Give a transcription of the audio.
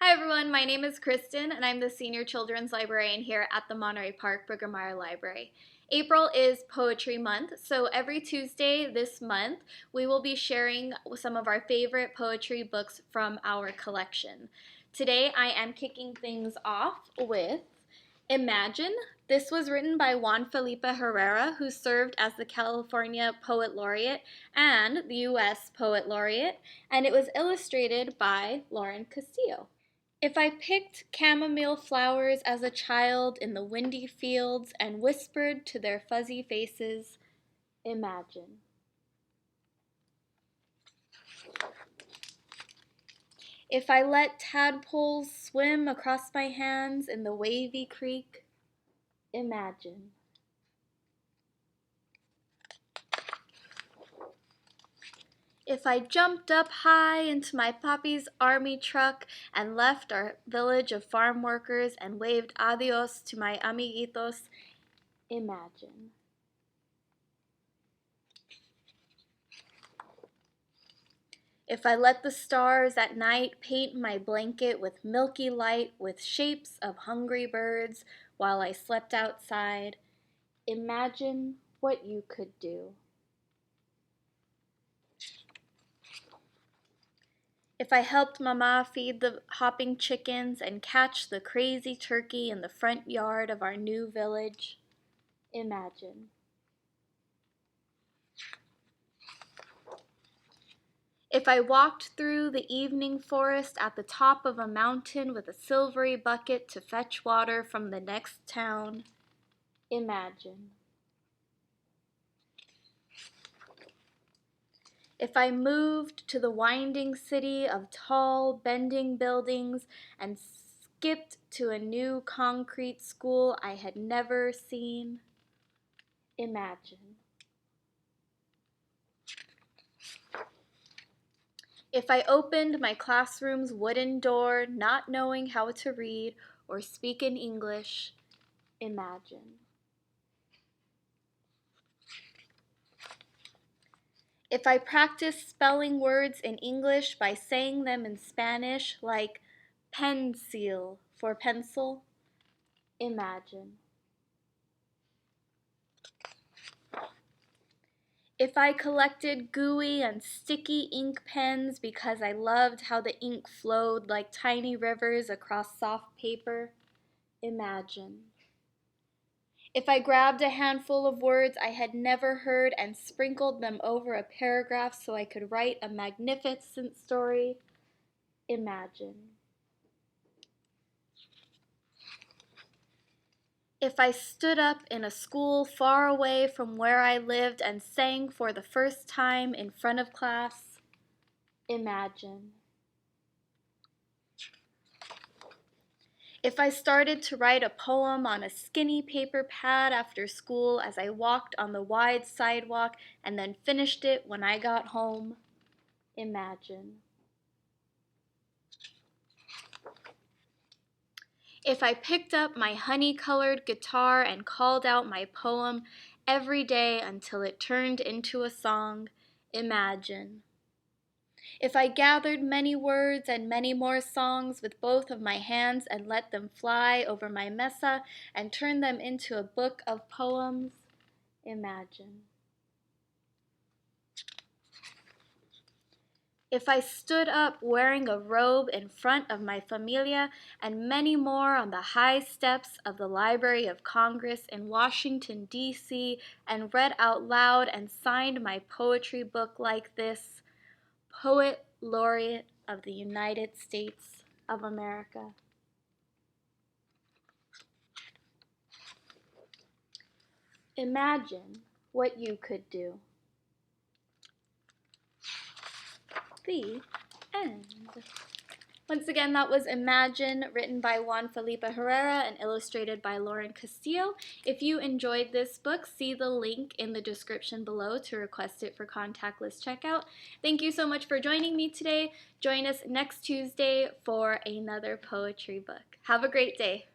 Hi everyone, my name is Kristin and I'm the Senior Children's Librarian here at the Monterey Park Brigger Library. April is Poetry Month, so every Tuesday this month we will be sharing some of our favorite poetry books from our collection. Today I am kicking things off with Imagine. This was written by Juan Felipe Herrera, who served as the California Poet Laureate and the U.S. Poet Laureate, and it was illustrated by Lauren Castillo. If I picked chamomile flowers as a child in the windy fields and whispered to their fuzzy faces, imagine. If I let tadpoles swim across my hands in the wavy creek, imagine. If I jumped up high into my papi's army truck and left our village of farm workers and waved adios to my amiguitos, imagine. If I let the stars at night paint my blanket with milky light with shapes of hungry birds while I slept outside, imagine what you could do. If I helped Mama feed the hopping chickens and catch the crazy turkey in the front yard of our new village, imagine. If I walked through the evening forest at the top of a mountain with a silvery bucket to fetch water from the next town, imagine. If I moved to the winding city of tall, bending buildings and skipped to a new concrete school I had never seen, imagine. If I opened my classroom's wooden door, not knowing how to read or speak in English, imagine. If I practiced spelling words in English by saying them in Spanish, like pencil for pencil, imagine. If I collected gooey and sticky ink pens because I loved how the ink flowed like tiny rivers across soft paper, imagine. If I grabbed a handful of words I had never heard and sprinkled them over a paragraph so I could write a magnificent story, imagine. If I stood up in a school far away from where I lived and sang for the first time in front of class, imagine. If I started to write a poem on a skinny paper pad after school as I walked on the wide sidewalk and then finished it when I got home, imagine. If I picked up my honey-colored guitar and called out my poem every day until it turned into a song, imagine. If I gathered many words and many more songs with both of my hands and let them fly over my mesa and turned them into a book of poems, imagine. If I stood up wearing a robe in front of my familia and many more on the high steps of the Library of Congress in Washington, D.C., and read out loud and signed my poetry book like this, Poet Laureate of the United States of America. Imagine what you could do. The end. Once again, that was Imagine, written by Juan Felipe Herrera and illustrated by Lauren Castillo. If you enjoyed this book, see the link in the description below to request it for contactless checkout. Thank you so much for joining me today. Join us next Tuesday for another poetry book. Have a great day.